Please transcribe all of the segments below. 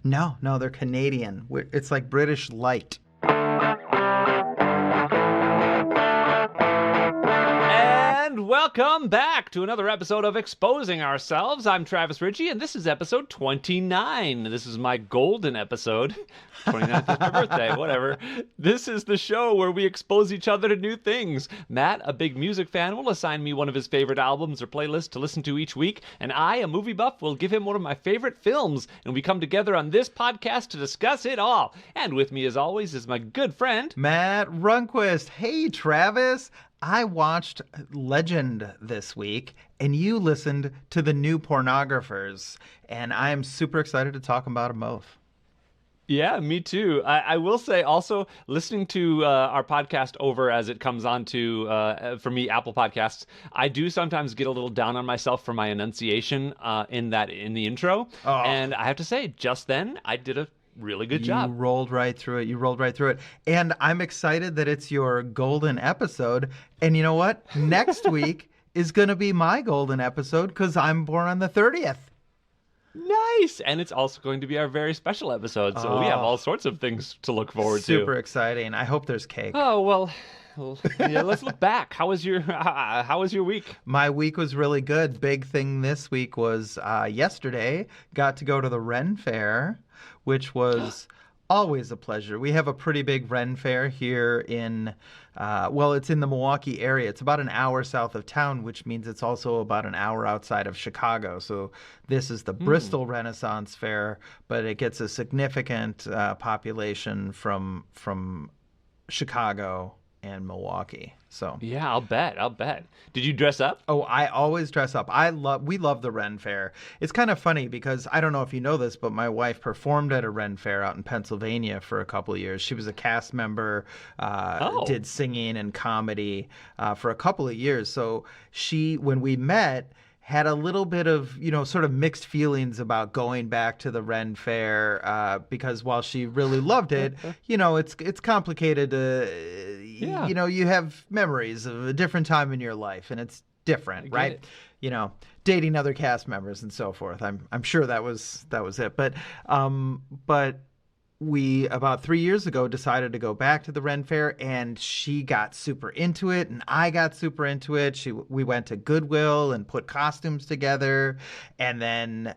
No, they're Canadian. It's like British Light. And welcome back to another episode of Exposing Ourselves. I'm Travis Ritchie, and this is episode 29. This is my golden episode. 29th is my birthday, whatever. This is the show where we expose each other to new things. Matt, a big music fan, will assign me one of his favorite albums or playlists to listen to each week, and I, a movie buff, will give him one of my favorite films, and we come together on this podcast to discuss it all. And with me, as always, is my good friend, Matt Runquist. Hey, Travis. I watched Legend this week, and you listened to the new Pornographers, and I am super excited to talk about them both. Yeah, me too. I will say also, listening to our podcast over as it comes on to, for me, Apple Podcasts, I do sometimes get a little down on myself for my enunciation in the intro. Oh. And I have to say, just then, I did a really good job. You rolled right through it. And I'm excited that it's your golden episode. And you know what? Next week is going to be my golden episode because I'm born on the 30th. Nice. And it's also going to be our very special episode. So we have all sorts of things to look forward to. Super exciting. I hope there's cake. Oh, well, yeah, let's look back. How was your week? My week was really good. Big thing this week was yesterday, got to go to the Ren Fair, which was always a pleasure. We have a pretty big Ren Fair here in, it's in the Milwaukee area. It's about an hour south of town, which means it's also about an hour outside of Chicago. So this is the Bristol Renaissance Fair, but it gets a significant population from Chicago and Milwaukee. So yeah, I'll bet. Did you dress up? Oh, I always dress up. We love the Ren Fair. It's kind of funny because I don't know if you know this, but my wife performed at a Ren Fair out in Pennsylvania for a couple of years. She was a cast member, did singing and comedy for a couple of years. So when we met, had a little bit of, sort of mixed feelings about going back to the Ren Fair because while she really loved it, it's complicated. You have memories of a different time in your life, and it's different, right? Dating other cast members and so forth. I'm sure that was it. But we, about 3 years ago, decided to go back to the Ren Fair, and she got super into it, and I got super into it. We went to Goodwill and put costumes together, and then,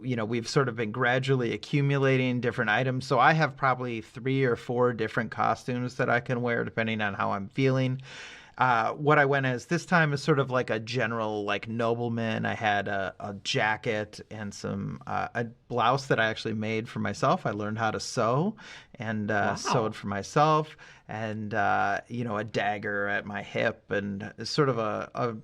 we've sort of been gradually accumulating different items. So I have probably 3 or 4 different costumes that I can wear depending on how I'm feeling. What I went as this time is sort of like a general, like, nobleman. I had a jacket and a blouse that I actually made for myself. I learned how to sew and sewed for myself, and a dagger at my hip, and sort of a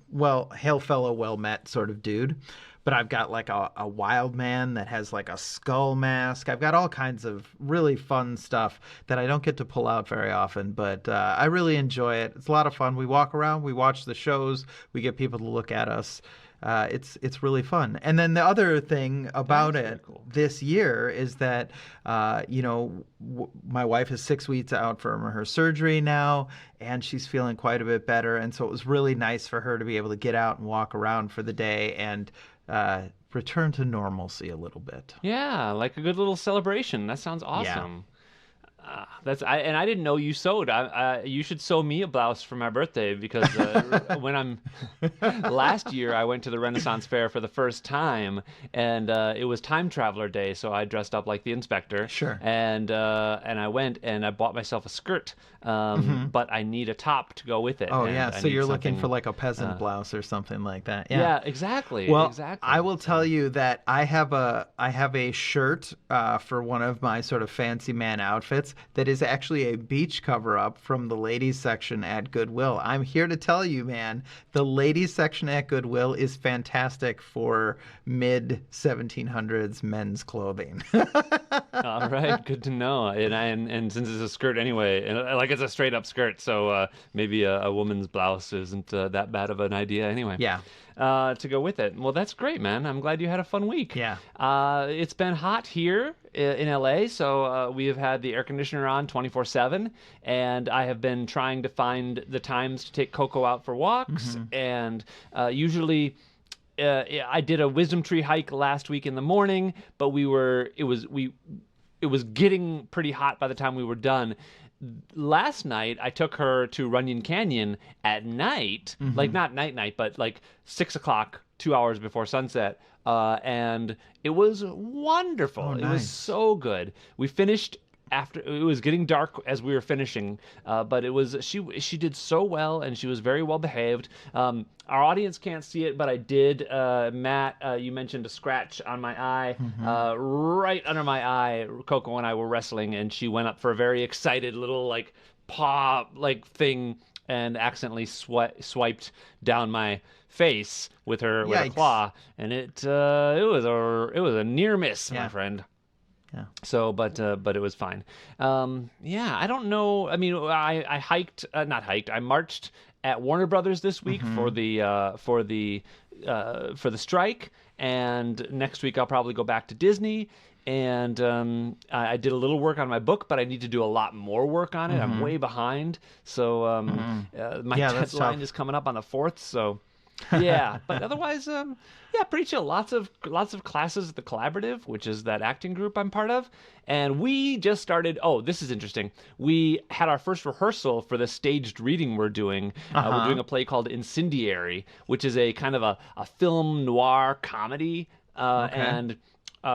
hail fellow, well met sort of dude. But I've got like a wild man that has like a skull mask. I've got all kinds of really fun stuff that I don't get to pull out very often, but I really enjoy it. It's a lot of fun. We walk around, we watch the shows, we get people to look at us. It's really fun. And then the other thing about it this year is that, my wife is 6 weeks out from her surgery now, and she's feeling quite a bit better. And so it was really nice for her to be able to get out and walk around for the day and return to normalcy a little bit. Yeah, like a good little celebration. That sounds awesome. And I didn't know you sewed. You should sew me a blouse for my birthday because last year I went to the Renaissance Fair for the first time, and it was Time Traveler Day, so I dressed up like the inspector. Sure. And I went and I bought myself a skirt, but I need a top to go with it. Oh, yeah. So you're looking for like a peasant blouse or something like that. Yeah, exactly. Well, exactly. I will tell you that I have a shirt for one of my sort of fancy man outfits that is actually a beach cover-up from the ladies section at Goodwill. I'm here to tell you, man, the ladies section at Goodwill is fantastic for mid-1700s men's clothing. All right, good to know. And since it's a skirt anyway, and like it's a straight-up skirt, so maybe a woman's blouse isn't that bad of an idea anyway. Yeah. To go with it. Well, that's great, man. I'm glad you had a fun week. Yeah. It's been hot here in LA, so we have had the air conditioner on 24/7, and I have been trying to find the times to take Coco out for walks, and usually I did a wisdom tree hike last week in the morning, but it was getting pretty hot by the time we were done. Last night, I took her to Runyon Canyon at night, like not night, but like 6 o'clock, 2 hours before sunset. And it was wonderful. Oh, It nice. was so good. We finished after it was getting dark as we were finishing, but it was she did so well, and she was very well behaved. Our audience can't see it, but I did. Matt, you mentioned a scratch on my eye, right under my eye. Coco and I were wrestling, and she went up for a very excited little like paw like thing, and accidentally swiped down my face with her Yikes. claw, and it was a near miss, my friend. Yeah. So, but it was fine. Yeah, I don't know. I mean, I hiked, not hiked. I marched at Warner Brothers this week for the strike, and next week I'll probably go back to Disney. And I did a little work on my book, but I need to do a lot more work on it. I'm way behind, so my deadline is coming up on the 4th. So. Yeah, but otherwise, yeah, pretty chill. Lots of classes at the Collaborative, which is that acting group I'm part of, and we just started. Oh, this is interesting. We had our first rehearsal for the staged reading we're doing. We're doing a play called Incendiary, which is a kind of a film noir comedy, and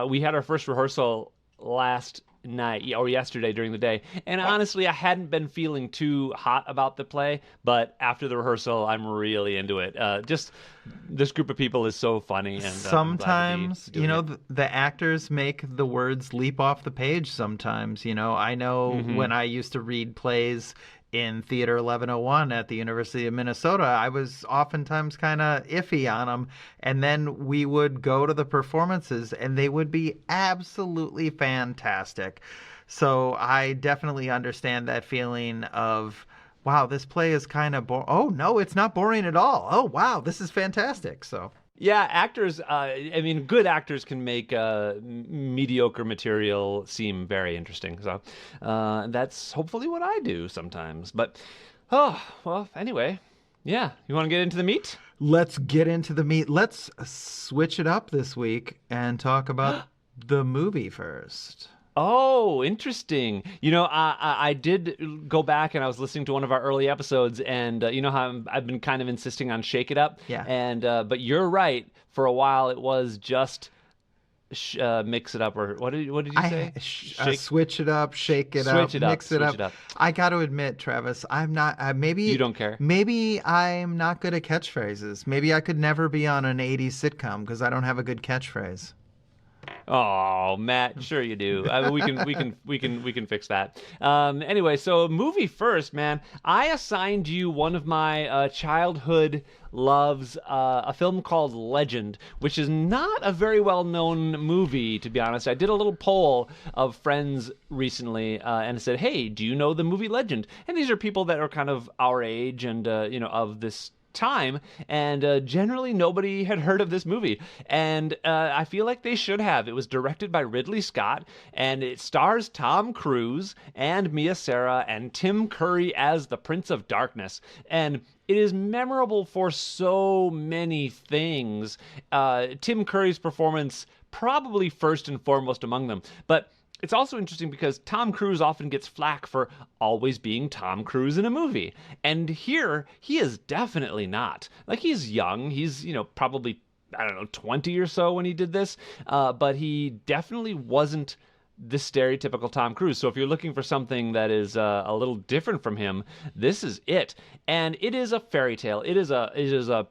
we had our first rehearsal last night or yesterday during the day, and honestly I hadn't been feeling too hot about the play, but after the rehearsal I'm really into it. Just this group of people is so funny, and sometimes the actors make the words leap off the page. Sometimes I know when I used to read plays in Theater 1101 at the University of Minnesota, I was oftentimes kind of iffy on them. And then we would go to the performances and they would be absolutely fantastic. So I definitely understand that feeling of, wow, this play is kind of boring. Oh, no, it's not boring at all. Oh, wow, this is fantastic. So. Yeah, actors, I mean, good actors can make mediocre material seem very interesting. So that's hopefully what I do sometimes. But, oh, well, anyway, yeah. You want to get into the meat? Let's get into the meat. Let's switch it up this week and talk about the movie first. Oh, interesting. I did go back and I was listening to one of our early episodes, and you know how I've been kind of insisting on Shake It Up? Yeah. And but you're right. For a while, it was just Mix It Up, or what did you say? Switch it up, shake it up, mix it up. I got to admit, Travis, I'm not. Maybe you don't care. Maybe I'm not good at catchphrases. Maybe I could never be on an '80s sitcom because I don't have a good catchphrase. Oh, Matt, sure you do. I mean, we can fix that. Anyway, so movie first, man. I assigned you one of my childhood loves, a film called Legend, which is not a very well-known movie, to be honest. I did a little poll of friends recently and said, hey, do you know the movie Legend? And these are people that are kind of our age and of this time, and generally nobody had heard of this movie, and I feel like they should have. It was directed by Ridley Scott, and it stars Tom Cruise and Mia Sara and Tim Curry as the Prince of Darkness, and it is memorable for so many things. Tim Curry's performance probably first and foremost among them, but it's also interesting because Tom Cruise often gets flack for always being Tom Cruise in a movie. And here, he is definitely not. Like, he's young. He's, probably, 20 or so when he did this. But he definitely wasn't the stereotypical Tom Cruise. So if you're looking for something that is a little different from him, this is it. And it is a fairy tale. It is a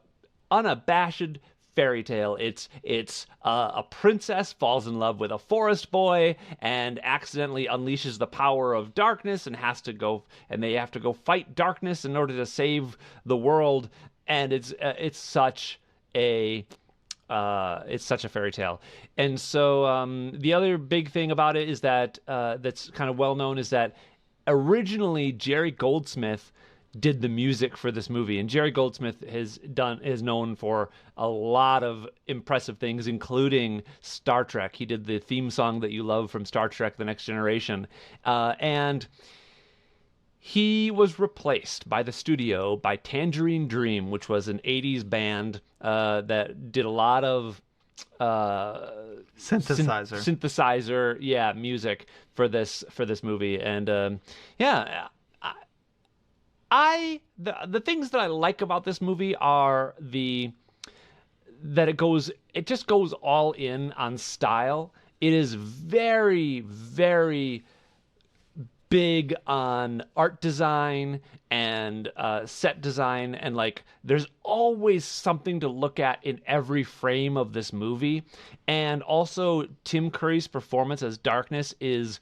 unabashed fairy tale. It's a princess falls in love with a forest boy and accidentally unleashes the power of darkness and they have to go fight darkness in order to save the world. And it's such a fairy tale. And so the other big thing about it is that that's kind of well known is that originally Jerry Goldsmith did the music for this movie, and Jerry Goldsmith is known for a lot of impressive things, including Star Trek. He did the theme song that you love from Star Trek: The Next Generation, and he was replaced by the studio by Tangerine Dream, which was an 80s band that did a lot of synthesizer music for this movie. And the things that I like about this movie are that it just goes all in on style. It is very, very big on art design and set design, and like there's always something to look at in every frame of this movie. And also Tim Curry's performance as Darkness is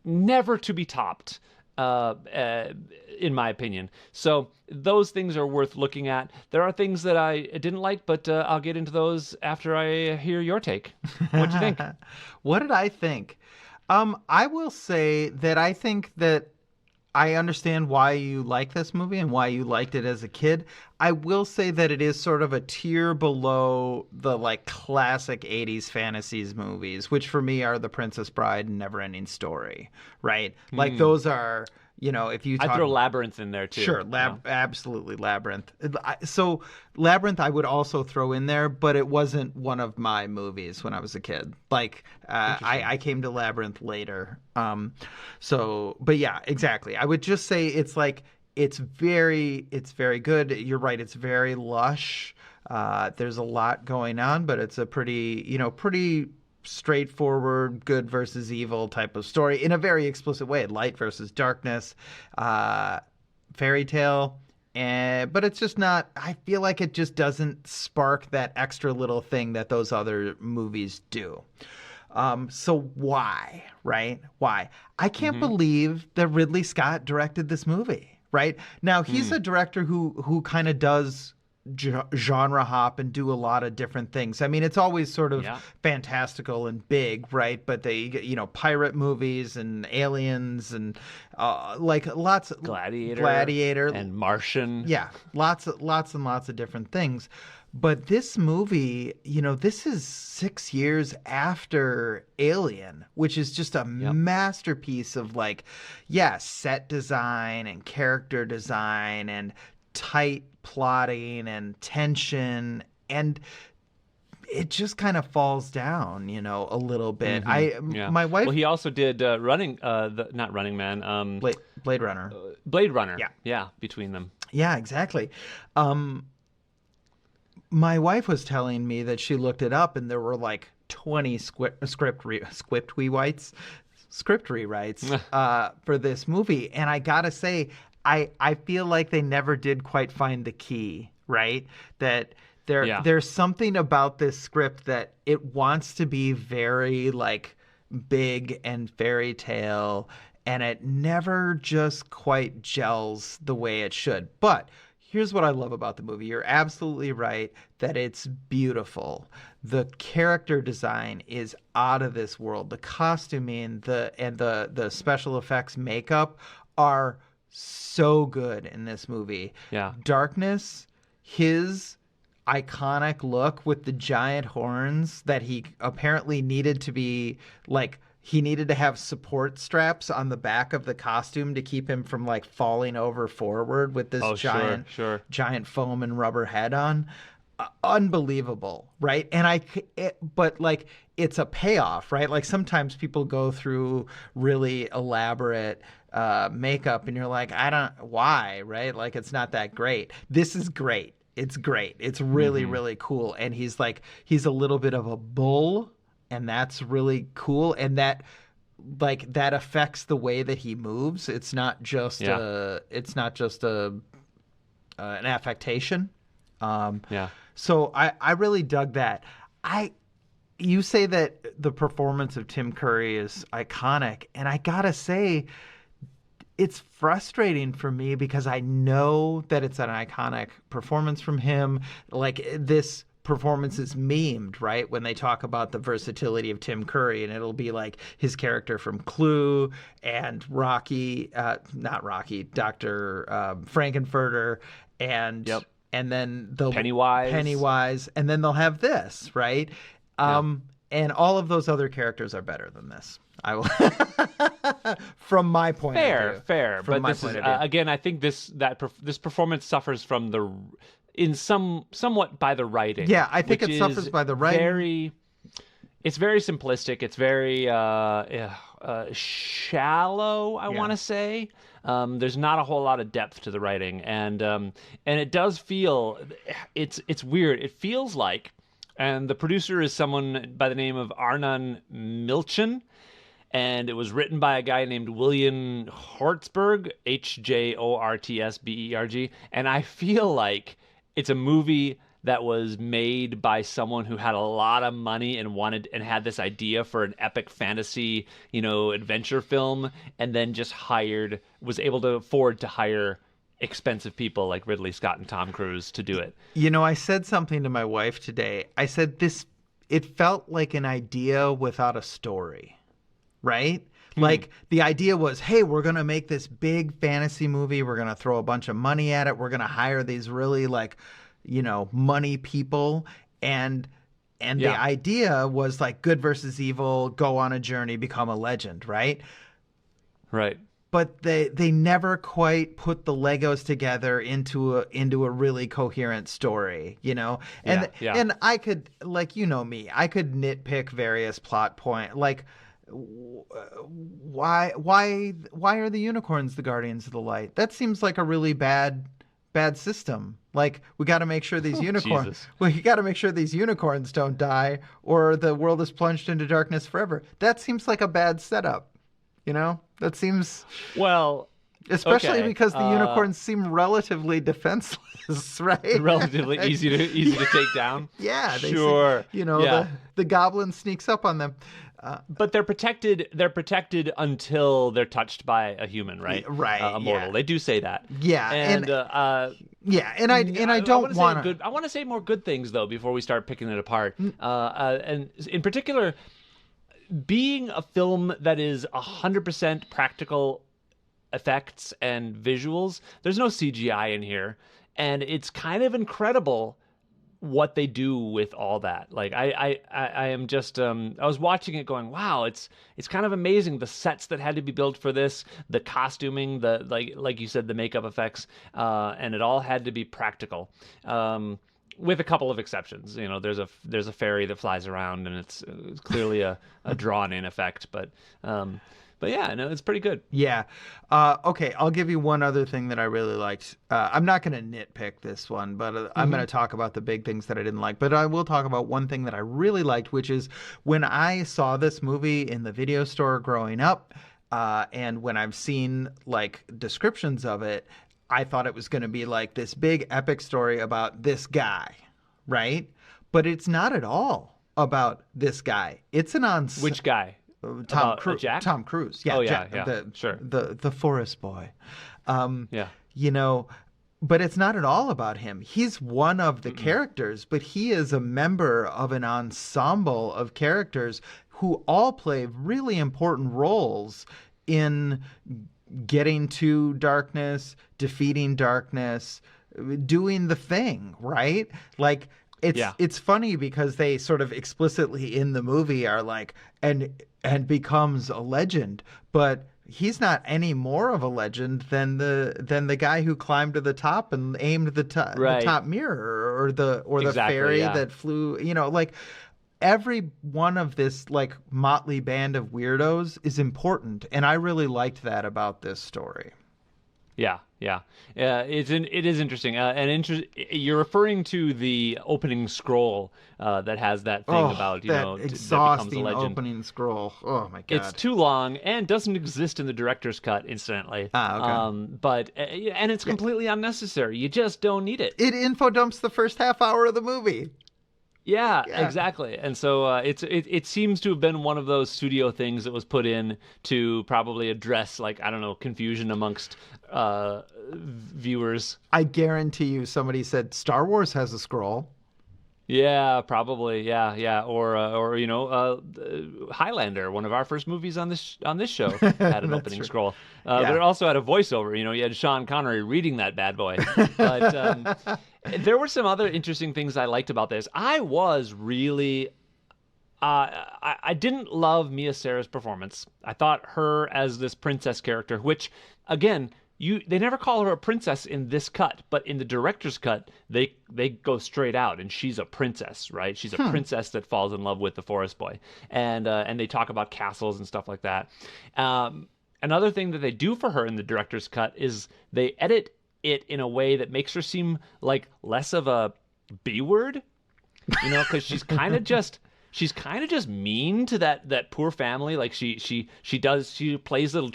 never to be topped, in my opinion. So those things are worth looking at. There are things that I didn't like, but I'll get into those after I hear your take. What'd you think? What did I think? I will say that I think that I understand why you like this movie and why you liked it as a kid. I will say that it is sort of a tier below the like classic 80s fantasies movies, which for me are The Princess Bride and Neverending Story, right? Like those are, if you talk... I throw Labyrinth in there too. Sure, absolutely Labyrinth. So Labyrinth I would also throw in there, but it wasn't one of my movies when I was a kid. Like I came to Labyrinth later. But yeah, exactly. I would just say it's like it's very good. You're right. It's very lush. There's a lot going on, but it's a pretty straightforward good versus evil type of story in a very explicit way. Light versus darkness, fairy tale. But it's just not, I feel like it just doesn't spark that extra little thing that those other movies do. So why, right? Why? I can't believe that Ridley Scott directed this movie, right? Now, he's a director who kind of does genre hop and do a lot of different things. I mean, it's always sort of fantastical and big, right? But they, pirate movies and aliens and like lots of Gladiator and Martian. Yeah, lots and lots of different things. But this movie, this is 6 years after Alien, which is just a masterpiece of set design and character design and tight plotting and tension, and it just kind of falls down, a little bit. My wife. Well, he also did not Running Man. Blade Runner. Blade Runner. Yeah. Between them. Yeah, exactly. My wife was telling me that she looked it up, and there were like 20 script rewrites for this movie, and I gotta say, I feel like they never did quite find the key, right? That there's something about this script that it wants to be very like big and fairy tale, and it never just quite gels the way it should. But here's what I love about the movie. You're absolutely right that it's beautiful. The character design is out of this world. The costuming, the special effects makeup are so good in this movie. Yeah. Darkness, his iconic look with the giant horns that he apparently needed to be like, he needed to have support straps on the back of the costume to keep him from like falling over forward with this giant foam and rubber head on. Unbelievable, right? And but like it's a payoff, right? Like sometimes people go through really elaborate makeup and you're like, why, right? Like it's not that great. This is great. It's great. It's really, really cool. And he's a little bit of a bull, and that's really cool. And that affects the way that he moves. It's not just an affectation. So I really dug that. You say that the performance of Tim Curry is iconic, and I gotta say, it's frustrating for me because I know that it's an iconic performance from him. Like this performance is memed, right? When they talk about the versatility of Tim Curry, and it'll be like his character from Clue and Rocky, not Rocky, Dr. Frankenfurter, and then they'll Pennywise, and then they'll have this, right? And all of those other characters are better than this. I will. From my point of view. Fair. From But my this is point of view. again, I think this performance suffers from somewhat by the writing. Yeah, I think which it suffers is by the writing. It's very simplistic. It's very shallow, I want to say. There's not a whole lot of depth to the writing, and it does feel it's weird. It feels like, and the producer is someone by the name of Arnon Milchan, and it was written by a guy named William Hortzberg, Hjortsberg, and I feel like it's a movie that was made by someone who had a lot of money and had this idea for an epic fantasy, adventure film, and then just was able to afford to hire expensive people like Ridley Scott and Tom Cruise to do it. I said something to my wife today. I said it felt like an idea without a story, right? Like the idea was, hey, we're going to make this big fantasy movie. We're going to throw a bunch of money at it. We're going to hire these really money people. And the idea was like good versus evil, go on a journey, become a legend, right? Right. But they never quite put the Legos together into a really coherent story, And I could, me, I could nitpick various plot points, like why are the unicorns the guardians of the light? That seems like a really bad system. Like we got to make sure these unicorns don't die, or the world is plunged into darkness forever. That seems like a bad setup. That seems especially because the unicorns seem relatively defenseless, right? Relatively easy to take down. Yeah, sure. The goblin sneaks up on them. But they're protected. They're protected until they're touched by a human, right? Right. A mortal. Yeah. They do say that. Yeah. And I don't want to. I want to say more good things though before we start picking it apart. And in particular, being a film that is 100% practical effects and visuals, there's no CGI in here, and it's kind of incredible what they do with all that. Like I am just I was watching it going, wow, it's kind of amazing, the sets that had to be built for this, the costuming, the like you said, the makeup effects, and it all had to be practical. With a couple of exceptions. There's a fairy that flies around, and it's clearly a drawn in effect, but yeah, no, it's pretty good. Yeah. Okay, I'll give you one other thing that I really liked. I'm not going to nitpick this one, but I'm going to talk about the big things that I didn't like. But I will talk about one thing that I really liked, which is when I saw this movie in the video store growing up, and when I've seen descriptions of it, I thought it was going to be like this big epic story about this guy, right? But it's not at all about this guy. It's an ensemble. Which guy? Tom Cruise. Jack? Tom Cruise. Yeah. Oh yeah, Jack, yeah. Sure. The forest boy. Yeah. But it's not at all about him. He's one of the characters, but he is a member of an ensemble of characters who all play really important roles in getting to darkness, defeating darkness, doing the thing, right? Like it's funny because they sort of explicitly in the movie are like and becomes a legend, but he's not any more of a legend than the guy who climbed to the top and aimed the top mirror, or the fairy that flew. Every one of this motley band of weirdos is important, and I really liked that about this story. Yeah. It is interesting. You're referring to the opening scroll that has that thing about that exhausting that opening scroll. Oh my god, it's too long and doesn't exist in the director's cut. Incidentally, okay. But it's completely unnecessary. You just don't need it. It info dumps the first half hour of the movie. Yeah, exactly. And so it seems to have been one of those studio things that was put in to probably address confusion amongst viewers. I guarantee you somebody said Star Wars has a scroll. Yeah, probably. Yeah. Or Highlander, one of our first movies on this show, had an opening scroll. But it also had a voiceover. You had Sean Connery reading that bad boy. But there were some other interesting things I liked about this. I was really I didn't love Mia Sara's performance. I thought her as this princess character, which again, they never call her a princess in this cut, but in the director's cut, they go straight out, and she's a princess, right? She's a princess that falls in love with the forest boy, and they talk about castles and stuff like that. Another thing that they do for her in the director's cut is they edit it in a way that makes her seem like less of a B word, because she's kind of just mean to that poor family. Like she plays little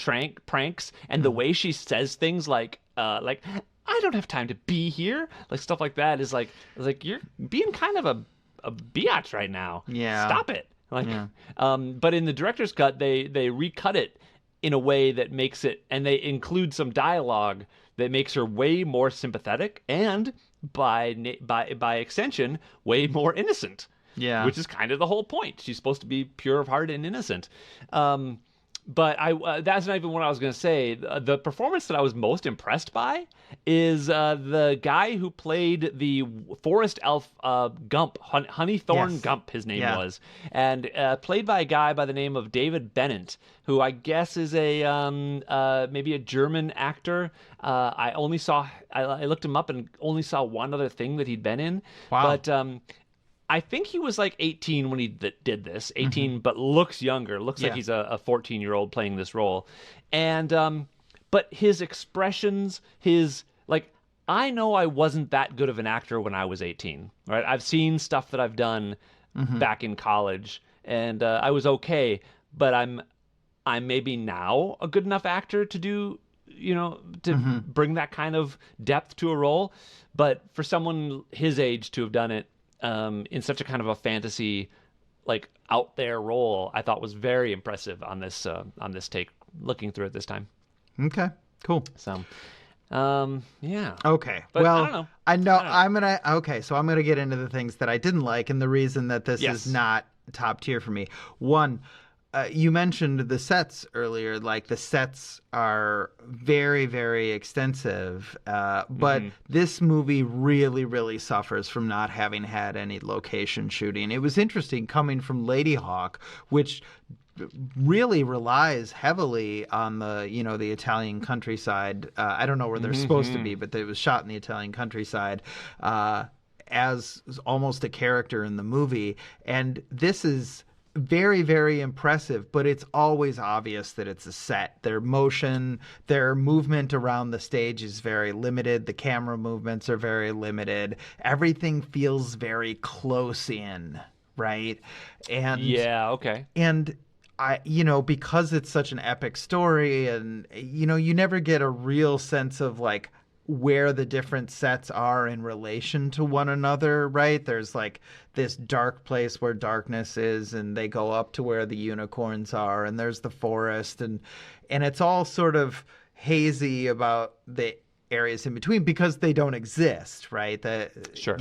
pranks, and the way she says things like I don't have time to be here, like stuff like that is like you're being kind of a biatch right now. Yeah, stop it. But in the director's cut, they recut it in a way that makes it, and they include some dialogue that makes her way more sympathetic and by extension way more innocent. Yeah, which is kind of the whole point. She's supposed to be pure of heart and innocent. But that's not even what I was going to say. The performance that I was most impressed by is the guy who played the forest elf Gump, Honeythorn Gump, his name was, and played by a guy by the name of David Bennett, who I guess is a maybe a German actor. I looked him up and only saw one other thing that he'd been in. Wow. But I think he was like 18 when he did this, 18, but looks younger. Looks like he's a 14-year-old playing this role. And but his expressions, I know I wasn't that good of an actor when I was 18, right? I've seen stuff that I've done back in college, and I was okay, but I'm maybe now a good enough actor to do, to bring that kind of depth to a role. But for someone his age to have done it, in such a kind of a fantasy, out there role, I thought was very impressive on this take. Looking through it this time. Okay, cool. So, yeah. Okay. But well, I don't know. I know. So I'm gonna get into the things that I didn't like, and the reason that this is not top tier for me. One. You mentioned the sets earlier. Like, the sets are very, very extensive. But this movie really, really suffers from not having had any location shooting. It was interesting coming from Lady Hawk, which really relies heavily on the Italian countryside. I don't know where they're supposed to be, but it was shot in the Italian countryside. As almost a character in the movie. And this is very, very impressive, but it's always obvious that it's a set. Their motion, their movement around the stage is very limited. The camera movements are very limited. Everything feels very close in, right? And yeah, okay. And because it's such an epic story, and you never get a real sense of where the different sets are in relation to one another, right? There's this dark place where darkness is, and they go up to where the unicorns are, and there's the forest, and it's all sort of hazy about the areas in between because they don't exist, right? Sure.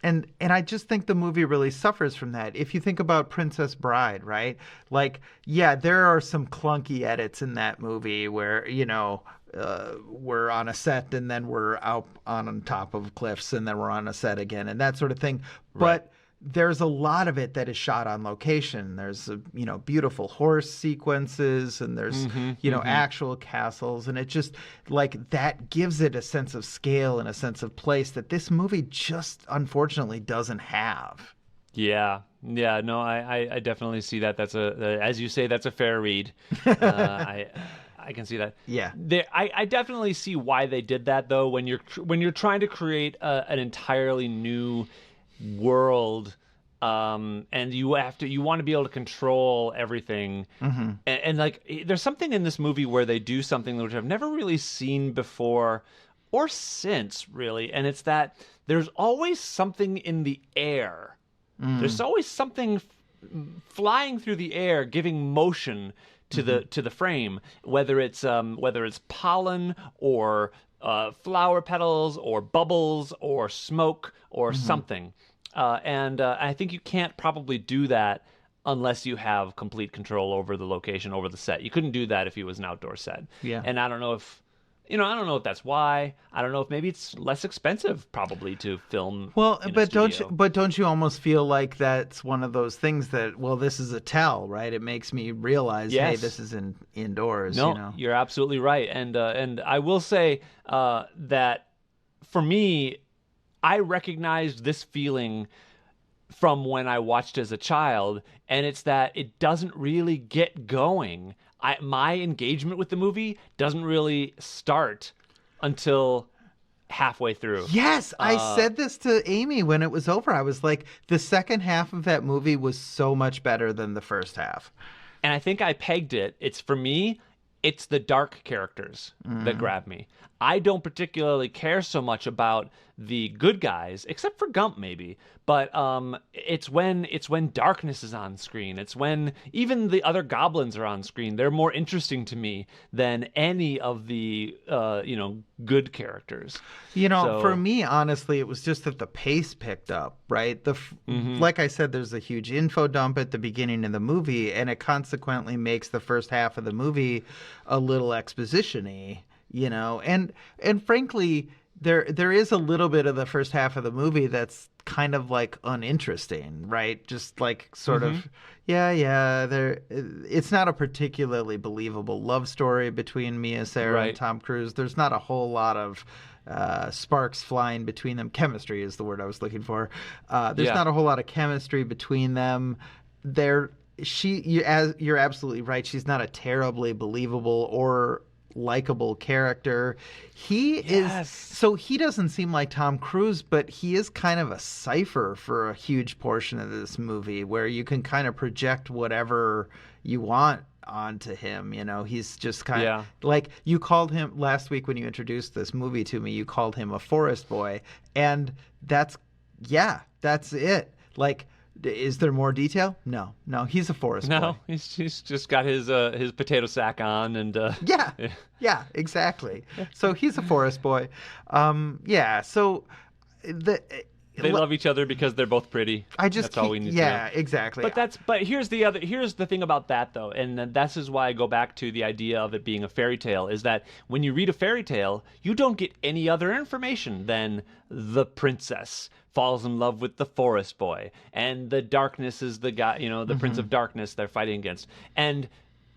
And I just think the movie really suffers from that. If you think about Princess Bride, right? There are some clunky edits in that movie where, we're on a set and then we're out on top of cliffs and then we're on a set again and that sort of thing. Right. But there's a lot of it that is shot on location. There's beautiful horse sequences, and there's actual castles, and it just that gives it a sense of scale and a sense of place that this movie just unfortunately doesn't have. Yeah, no, I definitely see that. That's as you say, that's a fair read. I can see that. Yeah. I definitely see why they did that, though. When you're trying to create an entirely new world, and you want to be able to control everything, and there's something in this movie where they do something which I've never really seen before or since, really, and it's that there's always something in the air. There's always something flying through the air, giving motion to the frame, whether it's pollen or flower petals or bubbles or smoke or something. And I think you can't probably do that unless you have complete control over the location, over the set. You couldn't do that if it was an outdoor set. Yeah. And I don't know I don't know if that's why. I don't know if maybe it's less expensive probably to film. Well, in a but studio. don't you almost feel like that's one of those things that, well, this is a tell, right? It makes me realize, hey, Yes. this is indoors, No, you're absolutely right. And I will say that for me, I recognized this feeling from when I watched as a child, and it's that it doesn't really get going. My engagement with the movie doesn't really start until halfway through. Yes, I said this to Amy when it was over. I was like, the second half of that movie was so much better than the first half. And I think I pegged it. It's for me, it's the dark characters that grab me. I don't particularly care so much about the good guys, except for Gump maybe. But it's when darkness is on screen. It's when even the other goblins are on screen. They're more interesting to me than any of the good characters. For me, honestly, it was just that the pace picked up, right? Like I said, there's a huge info dump at the beginning of the movie, and it consequently makes the first half of the movie a little exposition-y, and frankly, there is a little bit of the first half of the movie that's kind of like uninteresting, right? Just like sort of, it's not a particularly believable love story between Mia Sara and Tom Cruise. There's not a whole lot of sparks flying between them. Chemistry is the word I was looking for. There's not a whole lot of chemistry between them. You're absolutely right. She's not a terribly believable or likable character. He doesn't seem like Tom Cruise, but he is kind of a cipher for a huge portion of this movie where you can kind of project whatever you want onto him. He's just kind of like, you called him last week when you introduced this movie to me, you called him a forest boy, and that's it. Like, is there more detail? No, he's a forest boy. No, he's just got his potato sack on and yeah, exactly. So he's a forest boy. So they love each other because they're both pretty. That's all we need to know. Yeah, exactly. But here's the thing about that though, and this is why I go back to the idea of it being a fairy tale, is that when you read a fairy tale, you don't get any other information than the princess falls in love with the forest boy, and the darkness is the guy, the Prince of Darkness they're fighting against, and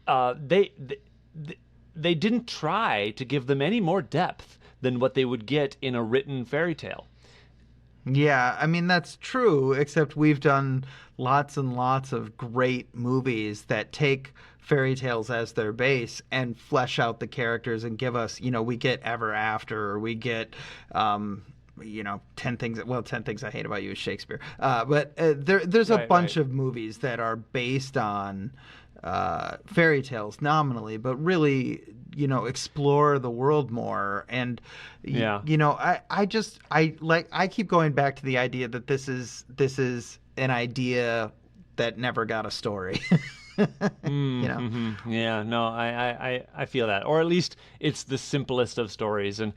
they didn't try to give them any more depth than what they would get in a written fairy tale. Yeah, I mean, that's true, except we've done lots and lots of great movies that take fairy tales as their base and flesh out the characters and give us, we get Ever After, or we get 10 Things I Hate About You is Shakespeare. But there's a bunch of movies that are based on fairy tales nominally, but really, explore the world more. And, I keep going back to the idea that this is an idea that never got a story. Yeah, no, I feel that, or at least it's the simplest of stories. And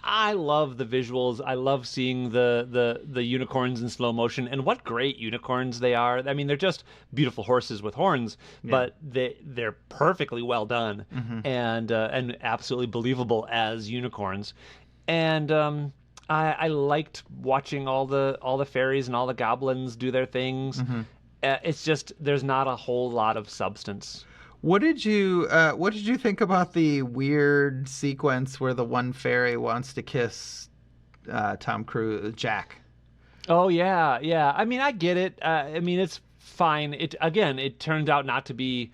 I love the visuals. I love seeing the unicorns in slow motion, and what great unicorns they are. I mean, they're just beautiful horses with horns, but they're perfectly well done and absolutely believable as unicorns. And I liked watching all the fairies and all the goblins do their things. It's just there's not a whole lot of substance. What did you think about the weird sequence where the one fairy wants to kiss Tom Cruise, Jack? Oh yeah. I mean, I get it. I mean, it's fine. It turned out not to be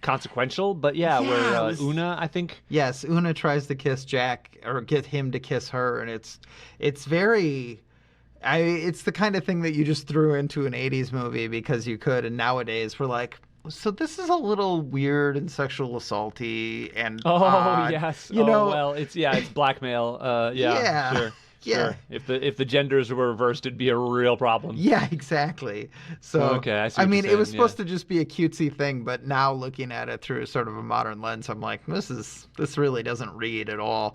consequential, but where Una, I think. Yes, Una tries to kiss Jack or get him to kiss her, and it's very. It's the kind of thing that you just threw into an 80s movie because you could, and nowadays we're like, so this is a little weird and sexual assaulty and odd. Yes. Well, it's blackmail. Sure. Yeah. If the genders were reversed, it'd be a real problem. Yeah, exactly. So okay, I see what you're saying, it was supposed to just be a cutesy thing, but now looking at it through sort of a modern lens, I'm like, this really doesn't read at all.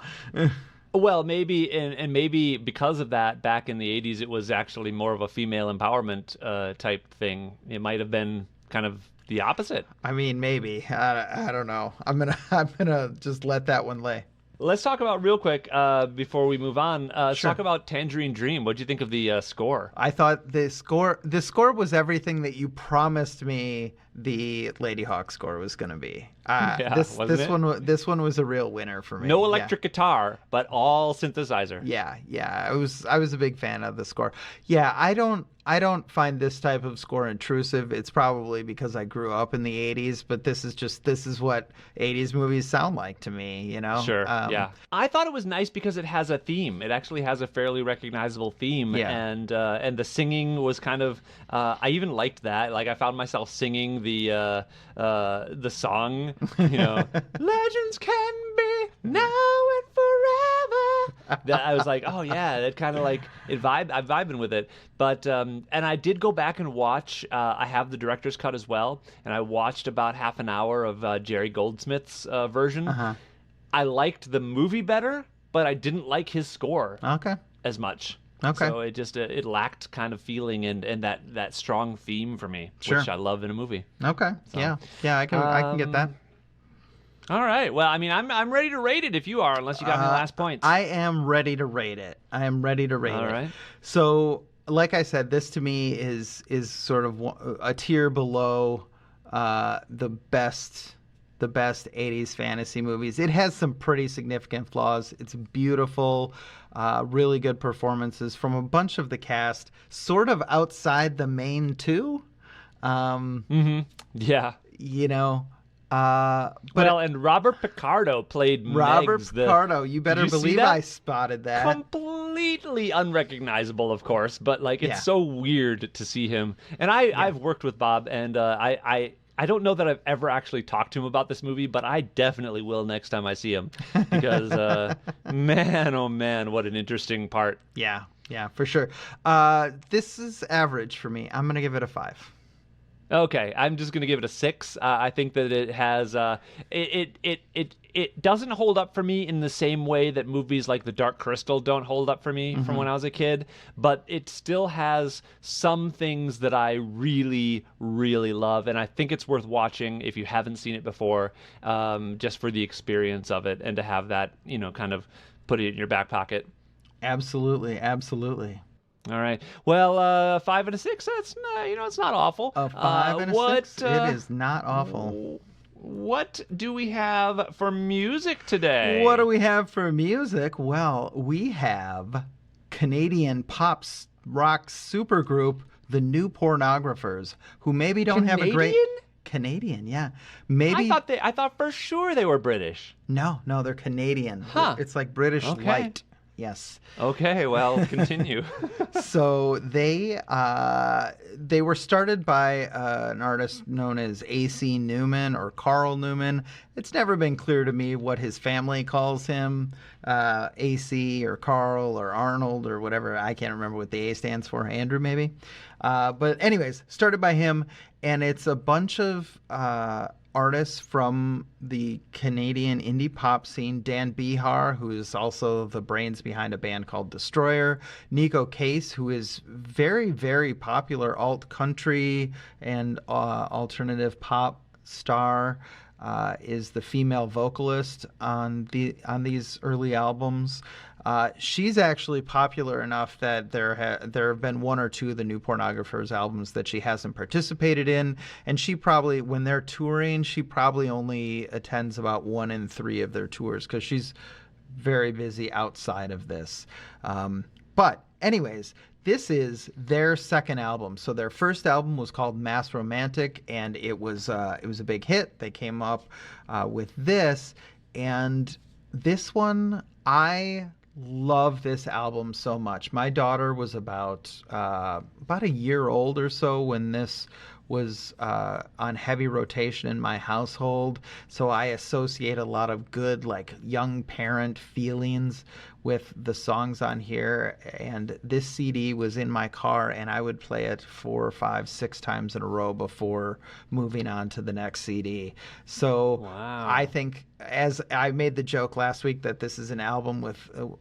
Well, maybe, and maybe because of that, back in the 80s, it was actually more of a female empowerment type thing. It might have been kind of the opposite. I mean, maybe. I don't know. I'm gonna just let that one lay. Let's talk about real quick before we move on. Let's Sure. talk about Tangerine Dream. What do you think of the score? I thought the score was everything that you promised me the Lady Hawk score was going to be. Yeah, this wasn't it? this one was a real winner for me. No Yeah. electric guitar, but all synthesizer. Yeah. I was a big fan of the score. Yeah, I don't find this type of score intrusive. It's probably because I grew up in the 80s, but this is what 80s movies sound like to me, you know? Sure. Yeah. I thought it was nice because it has a theme. It actually has a fairly recognizable theme, Yeah. and the singing was kind of. I even liked that. Like I found myself singing the song. You know, legends can be now and forever. I was like, oh yeah, that kind of like I'm vibing with it. But and I did go back and watch. I have the director's cut as well, and I watched about half an hour of Jerry Goldsmith's version. Uh-huh. I liked the movie better, but I didn't like his score Okay. as much. Okay. So it just it lacked kind of feeling and that strong theme for me, Sure. which I love in a movie. Okay. Yeah. Yeah, I can get that. All right. Well, I mean, I'm ready to rate it if you are, unless you got any last points. I am ready to rate it. All right. So, like I said, this to me is sort of a tier below the best 80s fantasy movies. It has some pretty significant flaws. It's beautiful, really good performances from a bunch of the cast, sort of outside the main two. Yeah. You know, but Well, and Robert Picardo played Robert Meggs, Picardo, you better Did you see believe that? I spotted that. completely unrecognizable, of course, but like it's Yeah. so weird to see him. And I've worked with Bob, and I don't know that I've ever actually talked to him about this movie, but I definitely will next time I see him because man, oh man, what an interesting part. Yeah, for sure. This is average for me. I'm gonna give it a 5. Okay, I'm just gonna give it a 6. I think that it has it doesn't hold up for me in the same way that movies like The Dark Crystal don't hold up for me from when I was a kid, but it still has some things that I really, really love, and I think it's worth watching if you haven't seen it before, just for the experience of it and to have that, you know, kind of put it in your back pocket. Absolutely. All right. Well, 5 and a 6. That's not, it's not awful. A 5 and a 6. It is not awful. What do we have for music today? What do we have for music? Well, we have Canadian pop rock supergroup, the New Pornographers, who maybe don't have a great Canadian, yeah. Maybe I thought for sure they were British. No, they're Canadian. Huh. It's like British Okay. light. Yes. Okay, well, continue. So they were started by an artist known as A.C. Newman or Carl Newman. It's never been clear to me what his family calls him, A.C. or Carl or Arnold or whatever. I can't remember what the A stands for. Andrew, maybe. But anyways, started by him, and it's a bunch of artists from the Canadian indie pop scene. Dan Bihar, who is also the brains behind a band called Destroyer. Nico Case, who is very, very popular alt country and alternative pop star, is the female vocalist on these early albums. She's actually popular enough that there have been one or two of the New Pornographers albums that she hasn't participated in, and she probably, when they're touring, she probably only attends about 1 in 3 of their tours because she's very busy outside of this. But anyways, this is their second album. So their first album was called Mass Romantic, and it was a big hit. They came up with this, and this one, I love this album so much. My daughter was about a year old or so when this was on heavy rotation in my household, so I associate a lot of good, like, young parent feelings with the songs on here. And this CD was in my car, and I would play it 4, 5, 6 times in a row before moving on to the next CD. So Wow. I think, as I made the joke last week, that this is an album with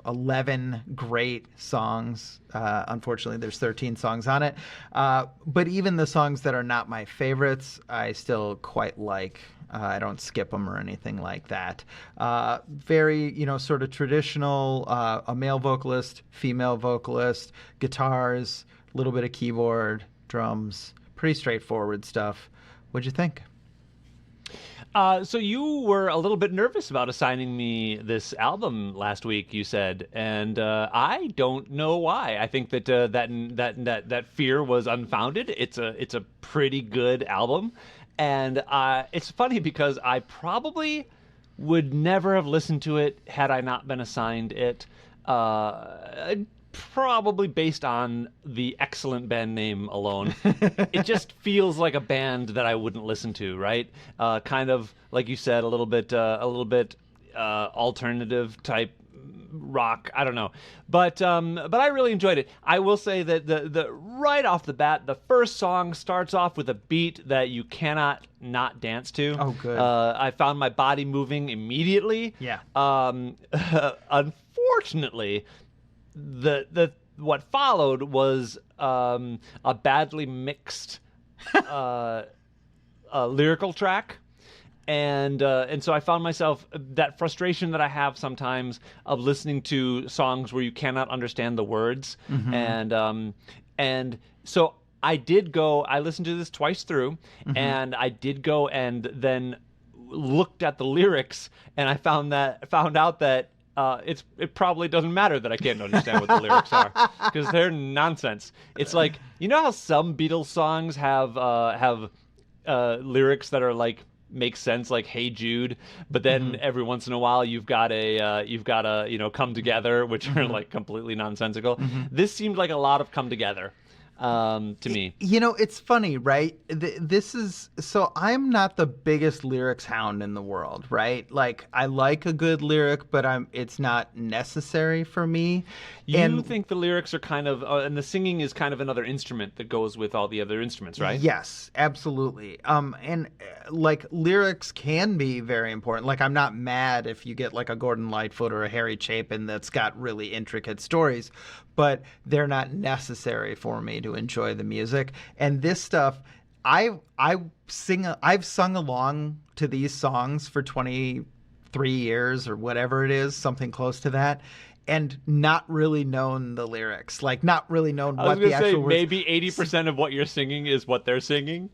11 great songs. Unfortunately, there's 13 songs on it. But even the songs that are not my favorites, I still quite like. I don't skip them or anything like that. Very, sort of traditional, a male vocalist, female vocalist, guitars, a little bit of keyboard, drums, pretty straightforward stuff. What'd you think? So you were a little bit nervous about assigning me this album last week, you said, and I don't know why. I think that that fear was unfounded. It's a pretty good album, and it's funny because I probably would never have listened to it had I not been assigned it. Probably based on the excellent band name alone. It just feels like a band that I wouldn't listen to, right? Kind of like you said, a little bit alternative type rock. I don't know, but I really enjoyed it. I will say that the right off the bat, the first song starts off with a beat that you cannot not dance to. Oh, good. I found my body moving immediately. Yeah. Unfortunately, the what followed was a badly mixed lyrical track, and so I found myself that frustration that I have sometimes of listening to songs where you cannot understand the words, and so I listened to this twice through, and I did go and then looked at the lyrics, and I found out that it probably doesn't matter that I can't understand what the lyrics are, because they're nonsense. It's like, you know how some Beatles songs have lyrics that are like make sense, like "Hey Jude," but then every once in a while you've got a "Come Together," which are like completely nonsensical. This seemed like a lot of "Come Together." To me. It's funny, right? So I'm not the biggest lyrics hound in the world, right? Like, I like a good lyric, but it's not necessary for me. You think the lyrics are kind of, and the singing is kind of another instrument that goes with all the other instruments, right? Yes, absolutely. And like, lyrics can be very important. Like, I'm not mad if you get like a Gordon Lightfoot or a Harry Chapin that's got really intricate stories, but they're not necessary for me to enjoy the music. And this stuff, I've sung along to these songs for 23 years or whatever it is, something close to that, and not really known the lyrics, like not really known what the actual words. Maybe 80% of what you're singing is what they're singing.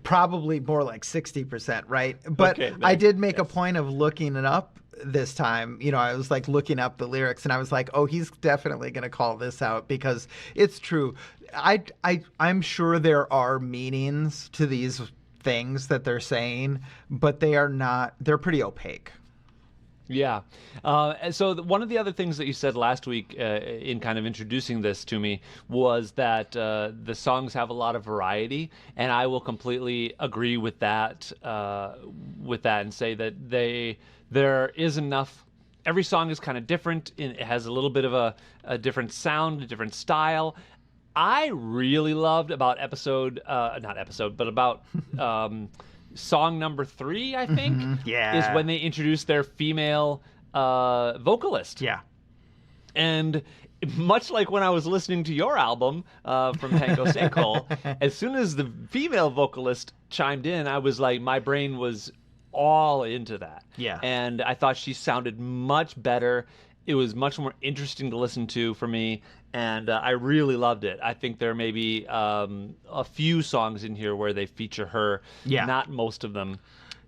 Probably more like 60%, right? But okay, I did make a point of looking it up this time. I was like looking up the lyrics, and I was like, oh, he's definitely going to call this out, because it's true. I'm sure there are meanings to these things that they're saying, but they're pretty opaque. Yeah. So one of the other things that you said last week in kind of introducing this to me was that the songs have a lot of variety, and I will completely agree with that and say that there is enough. Every song is kind of different. It has a little bit of a different sound, a different style. I really loved about song number 3, I think, is when they introduced their female vocalist. Yeah. And much like when I was listening to your album from Tango Seco, as soon as the female vocalist chimed in, I was like, my brain was all into that. Yeah. And I thought she sounded much better. It was much more interesting to listen to for me, and I really loved it. I think there may be a few songs in here where they feature her, not most of them.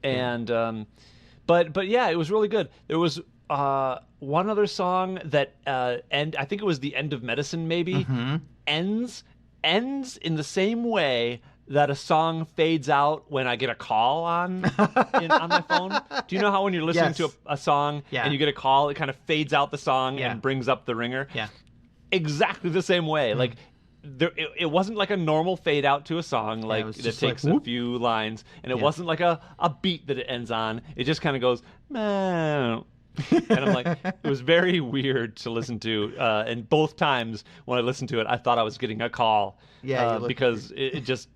And but yeah, it was really good. There was one other song that and I think it was The End of Medicine, maybe, ends in the same way that a song fades out when I get a call on my phone. Do you know how when you're listening to a song and you get a call, it kind of fades out the song and brings up the ringer? Yeah. Exactly the same way. Like, it wasn't like a normal fade out to a song, like that takes a few lines, and it wasn't like a beat that it ends on. It just kind of goes, man. And I'm like, it was very weird to listen to. And both times when I listened to it, I thought I was getting a call. Because it just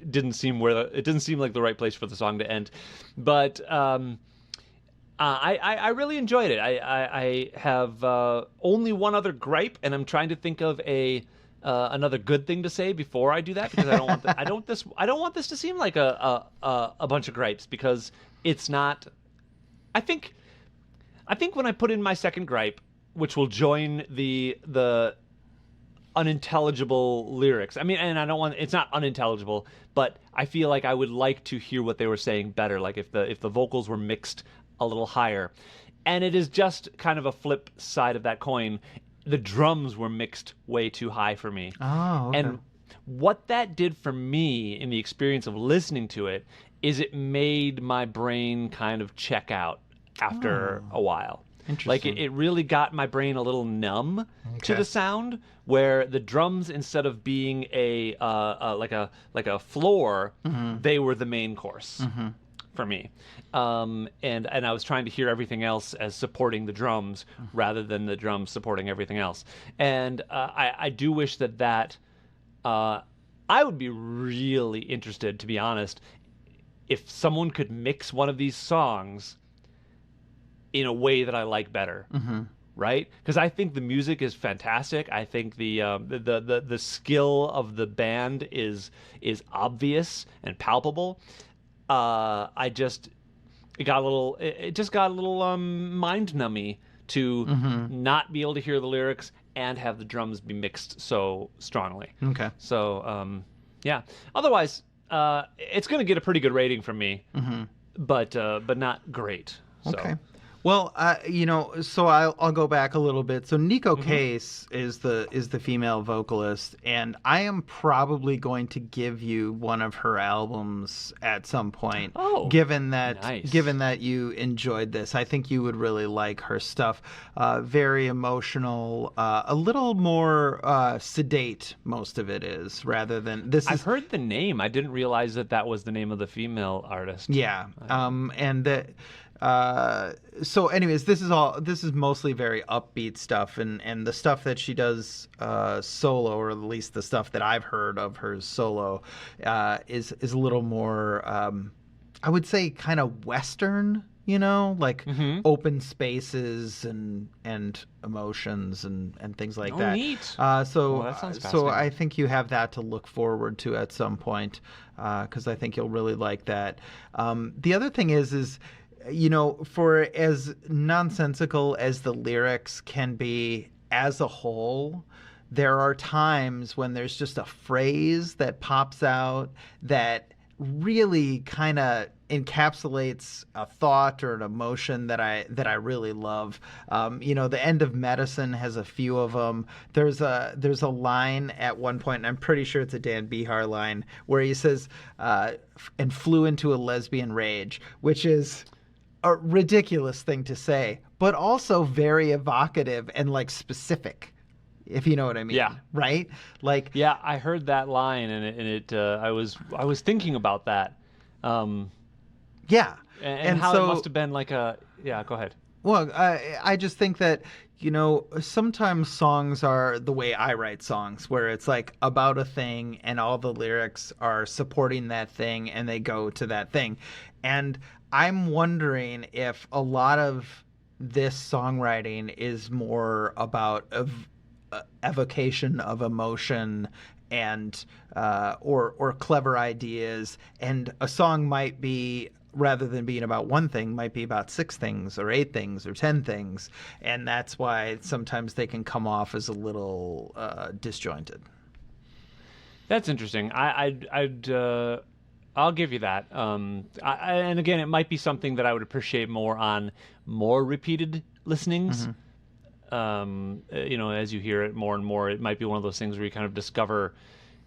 didn't seem like the right place for the song to end. But I really enjoyed it. I have only one other gripe, and I'm trying to think of a another good thing to say before I do that, because I don't want I don't want this to seem like a bunch of gripes, because it's not. I think when I put in my second gripe, which will join the unintelligible lyrics. I mean, and I don't want, it's not unintelligible, but I feel like I would like to hear what they were saying better, like if the vocals were mixed a little higher. And it is just kind of a flip side of that coin. The drums were mixed way too high for me. Oh, okay. And what that did for me in the experience of listening to it is it made my brain kind of check out after a while. Like it really got my brain a little numb to the sound, where the drums, instead of being like a floor, they were the main course for me. And I was trying to hear everything else as supporting the drums rather than the drums supporting everything else. And I do wish that I would be really interested, to be honest, if someone could mix one of these songs in a way that I like better, right? Because I think the music is fantastic. I think the skill of the band is obvious and palpable. It just got a little mind nummy to not be able to hear the lyrics and have the drums be mixed so strongly. Okay. So yeah. Otherwise, it's going to get a pretty good rating from me, but not great. So. Okay. Well, so I'll go back a little bit. So Nico Case is the female vocalist, and I am probably going to give you one of her albums at some point. Oh, given that you enjoyed this, I think you would really like her stuff. Very emotional, a little more sedate. Most of it is, rather than this. I've heard the name. I didn't realize that was the name of the female artist. Yeah, and that. So anyways, this is mostly very upbeat stuff, and the stuff that she does solo, or at least the stuff that I've heard of her solo, is a little more, I would say, kind of Western, like open spaces and emotions and things like that. Neat. That sounds so I think you have that to look forward to at some point, because I think you'll really like that. The other thing is for as nonsensical as the lyrics can be as a whole, there are times when there's just a phrase that pops out that really kind of encapsulates a thought or an emotion that I really love. The End of Medicine has a few of them. There's a line at one point, and I'm pretty sure it's a Dan Bihar line, where he says, and flew into a lesbian rage, which is a ridiculous thing to say, but also very evocative and like specific, if you know what I mean. Yeah. Right? Like. Yeah, I heard that line, and I was thinking about that. Yeah. And how it must have been like a. Yeah, go ahead. Well, I just think that, sometimes songs are the way I write songs, where it's like about a thing and all the lyrics are supporting that thing and they go to that thing. And I'm wondering if a lot of this songwriting is more about evocation of emotion and or clever ideas, and a song might be, rather than being about one thing, might be about 6 things or 8 things or 10 things, and that's why sometimes they can come off as a little disjointed. That's interesting. I'll give you that. And again, it might be something that I would appreciate more on more repeated listenings. As you hear it more and more, it might be one of those things where you kind of discover,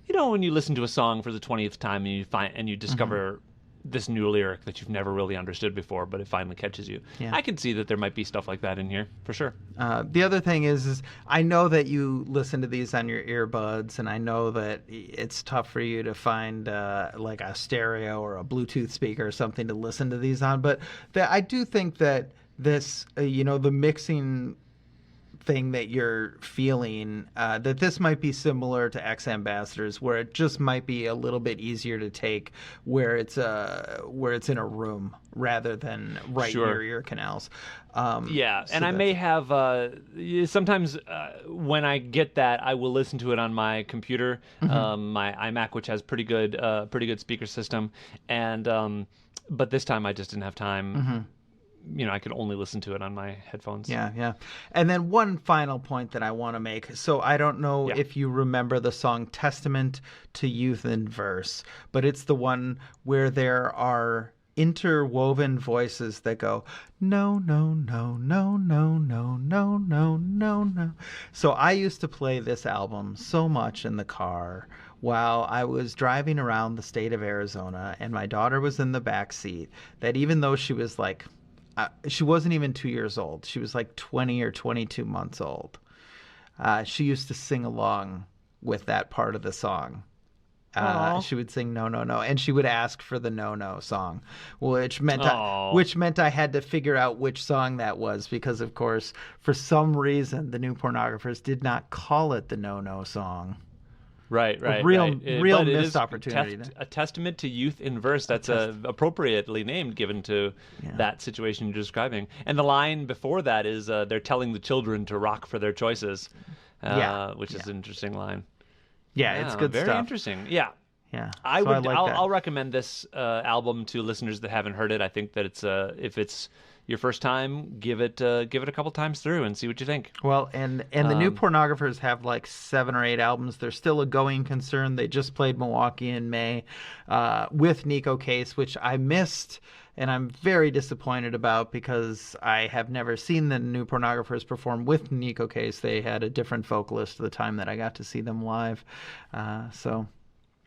when you listen to a song for the 20th time and you discover this new lyric that you've never really understood before, but it finally catches you. Yeah. I can see that there might be stuff like that in here, for sure. The other thing is I know that you listen to these on your earbuds, and I know that it's tough for you to find like a stereo or a Bluetooth speaker or something to listen to these on, but I do think that this, the mixing thing that you're feeling, that this might be similar to Ex Ambassadors, where it just might be a little bit easier to take, where it's in a room rather than right near ear canals. And I may have sometimes when I get that, I will listen to it on my computer, my iMac, which has pretty good speaker system, and but this time I just didn't have time. I could only listen to it on my headphones. Yeah. And then one final point that I want to make. So I don't know if you remember the song Testament to Youth in Verse, but it's the one where there are interwoven voices that go, no, no, no, no, no, no, no, no, no, no. So I used to play this album so much in the car while I was driving around the state of Arizona, and my daughter was in the back seat, that even though she was like, she wasn't even 2 years old. She was like 20 or 22 months old. She used to sing along with that part of the song. She would sing "No, No, No," and she would ask for the "No, No" song, which meant I had to figure out which song that was, because, of course, for some reason, the new Pornographers did not call it the "No, No" song. Right. Real missed opportunity. A testament to youth in verse. That's appropriately named, given to that situation you're describing. And the line before that is they're telling the children to rock for their choices, which is an interesting line. Yeah, it's good very stuff. Very interesting. Yeah. I'll recommend this album to listeners that haven't heard it. I think that it's if it's your first time, give it a couple times through and see what you think. Well, and the new Pornographers have like 7 or 8 albums. They're still a going concern. They just played Milwaukee in May with Nico Case, which I missed, and I'm very disappointed about, because I have never seen the new Pornographers perform with Nico Case. They had a different vocalist at the time that I got to see them live. So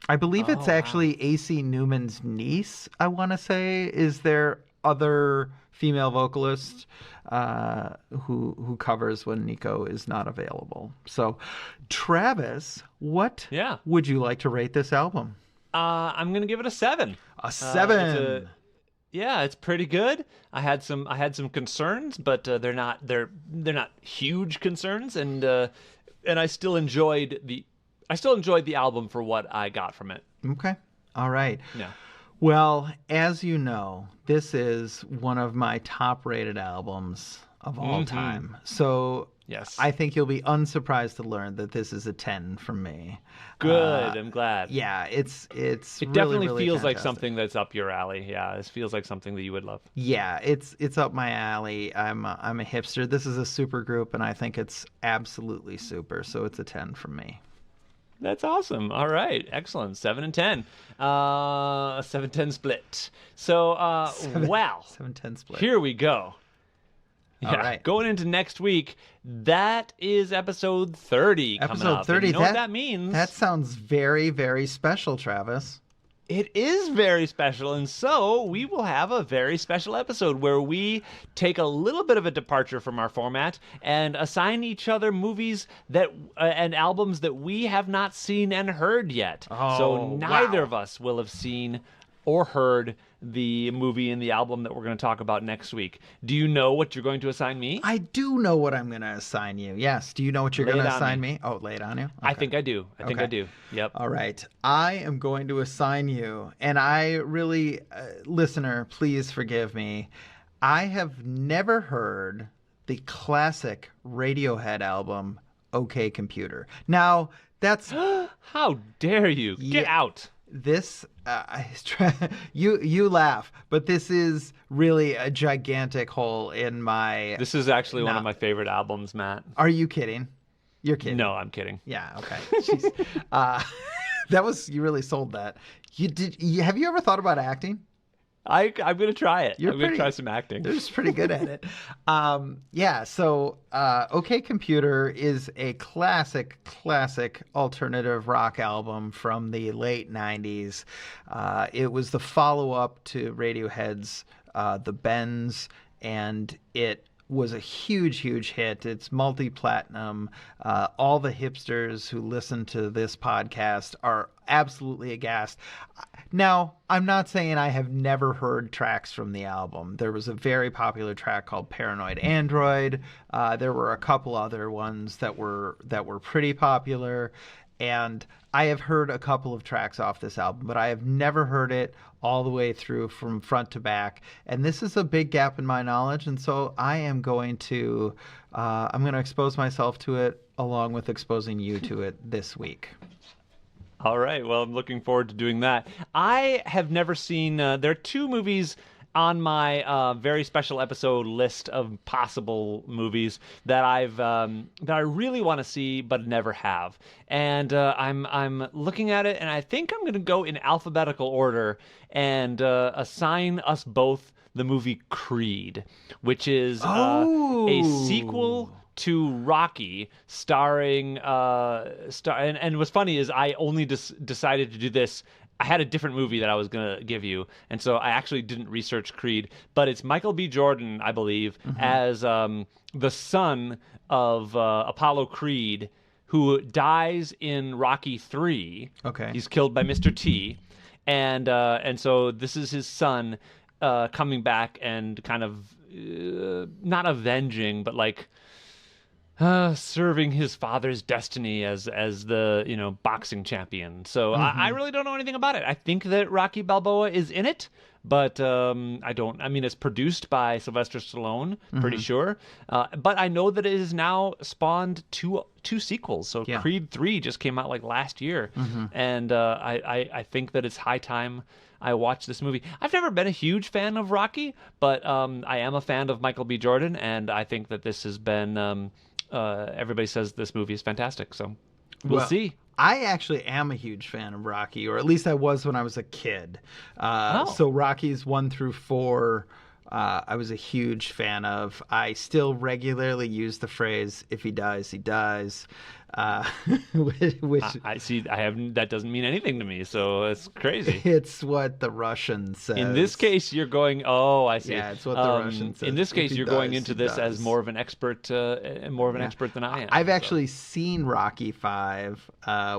I believe it's actually AC Newman's niece, I want to say, is their other female vocalist who covers when Nico is not available. So, Travis, what would you like to rate this album? I'm going to give it a 7. A 7. It's pretty good. I had some concerns, but they're not huge concerns, and I still enjoyed the album for what I got from it. Okay. All right. Yeah. Well, as you know, this is one of my top-rated albums of all time. So yes, I think you'll be unsurprised to learn that this is a 10 from me. Good, I'm glad. Yeah, it really, definitely really feels fantastic. like something that's up your alley. Yeah, this feels like something that you would love. Yeah, it's up my alley. I'm a hipster. This is a super group, and I think it's absolutely super. So it's a 10 from me. That's awesome. All right. Excellent. 7 and 10. 7-10 split. So, 7-10 split. Here we go. All right. Going into next week, that is episode 30 coming up. Episode 30. And you know what that means? That sounds very, very special, Travis. It is very special, and so we will have a very special episode where we take a little bit of a departure from our format and assign each other movies that and albums that we have not seen and heard yet. So neither of us will have seen or heard the movie and the album that we're going to talk about next week. Do you know what you're going to assign me? I do know what I'm going to assign you. Yes. Do you know what you're going to assign me? Oh, lay it on you? Okay. I think I do. I think I do. Yep. All right. I am going to assign you, and I really, listener, please forgive me. I have never heard the classic Radiohead album, OK Computer. Now, that's... How dare you? Get out. This, you laugh, but this is really a gigantic hole in my... This is actually one of my favorite albums, Matt. Are you kidding? You're kidding. No, I'm kidding. Yeah, okay. You really sold that. Have you ever thought about acting? I'm going to try it. I'm going to try some acting. You're just pretty good at it. So OK Computer is a classic alternative rock album from the late 90s. It was the follow-up to Radiohead's The Bends, and it was a huge hit. It's multi-platinum. All the hipsters who listen to this podcast are absolutely aghast. Now, I'm not saying I have never heard tracks from the album. There was a very popular track called Paranoid Android. There were a couple other ones that were pretty popular. And I have heard a couple of tracks off this album, but I have never heard it all the way through from front to back. And this is a big gap in my knowledge. And so I am going to expose myself to it along with exposing you to it this week. All right. Well, I'm looking forward to doing that. I have never seen, there are two movies on my very special episode list of possible movies that I really want to see but never have, and I'm looking at it, and I think I'm going to go in alphabetical order and assign us both the movie Creed, which is a sequel to Rocky, starring and what's funny is I only decided to do this. I had a different movie that I was going to give you, and so I actually didn't research Creed, but it's Michael B. Jordan, I believe, as the son of Apollo Creed, who dies in Rocky 3. Okay. He's killed by Mr. T, and so this is his son coming back and kind of not avenging, but like serving his father's destiny as the boxing champion. So I really don't know anything about it. I think that Rocky Balboa is in it, but I don't. I mean, it's produced by Sylvester Stallone, pretty sure. But I know that it has now spawned two sequels. So Creed 3 just came out like last year, and I think that it's high time I watched this movie. I've never been a huge fan of Rocky, but I am a fan of Michael B. Jordan, and I think that this has been. Everybody says this movie is fantastic, so we'll see. I actually am a huge fan of Rocky, or at least I was when I was a kid. So Rockies 1 through 4, I was a huge fan of. I still regularly use the phrase, if he dies, he dies. Which I see. I haven't. That doesn't mean anything to me. So it's crazy. It's what the Russian says. In this case, you're going. Oh, I see. Yeah, it's what the Russian says. In this case, you're going into this as more of an expert, expert than I am. I've actually seen Rocky 5,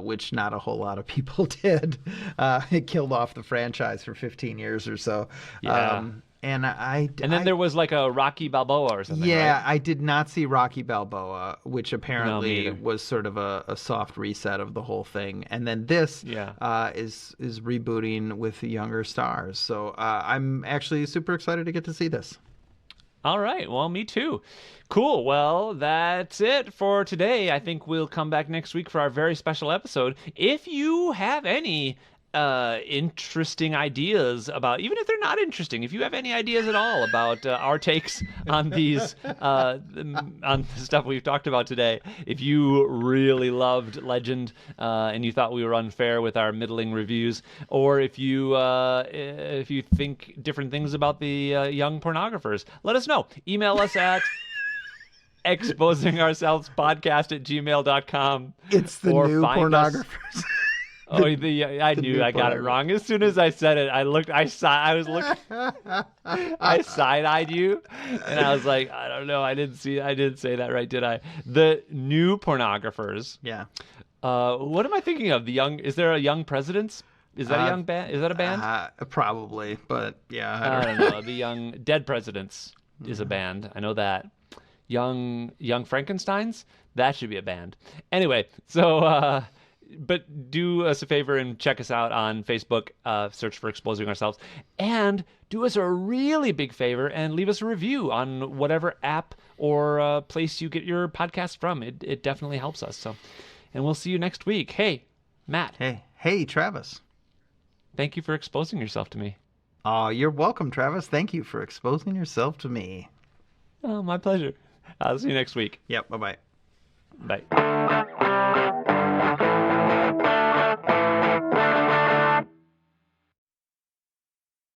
which not a whole lot of people did. It killed off the franchise for 15 years or so. Yeah. And then there was like a Rocky Balboa or something. Yeah, right? I did not see Rocky Balboa, which apparently was sort of a soft reset of the whole thing. And then this is rebooting with younger stars. So I'm actually super excited to get to see this. All right. Well, me too. Cool. Well, that's it for today. I think we'll come back next week for our very special episode. If you have any interesting ideas about, even if they're not interesting, if you have any ideas at all about our takes on these on the stuff we've talked about today, if you really loved Legend and you thought we were unfair with our middling reviews, or if you think different things about the young pornographers, let us know. Email us at exposingourselvespodcast@gmail.com. It's the new pornographers. Oh, I knew I got it wrong. As soon as I said it, I side-eyed you, and I was like, I don't know, I didn't say that right, did I? The new pornographers. Yeah. What am I thinking of? Is there a Young Presidents? Is that a young band? Is that a band? Probably, but yeah, I don't know. The Young Dead Presidents is a band. I know that. Young Frankensteins? That should be a band. Anyway, so but do us a favor and check us out on Facebook, search for Exposing Ourselves, and do us a really big favor and leave us a review on whatever app or place you get your podcast from. It definitely helps us. So, and we'll see you next week. Hey, Matt. Hey, Travis. Thank you for exposing yourself to me. Oh, you're welcome, Travis. Thank you for exposing yourself to me. Oh, my pleasure. I'll see you next week. Yep, bye-bye. Bye.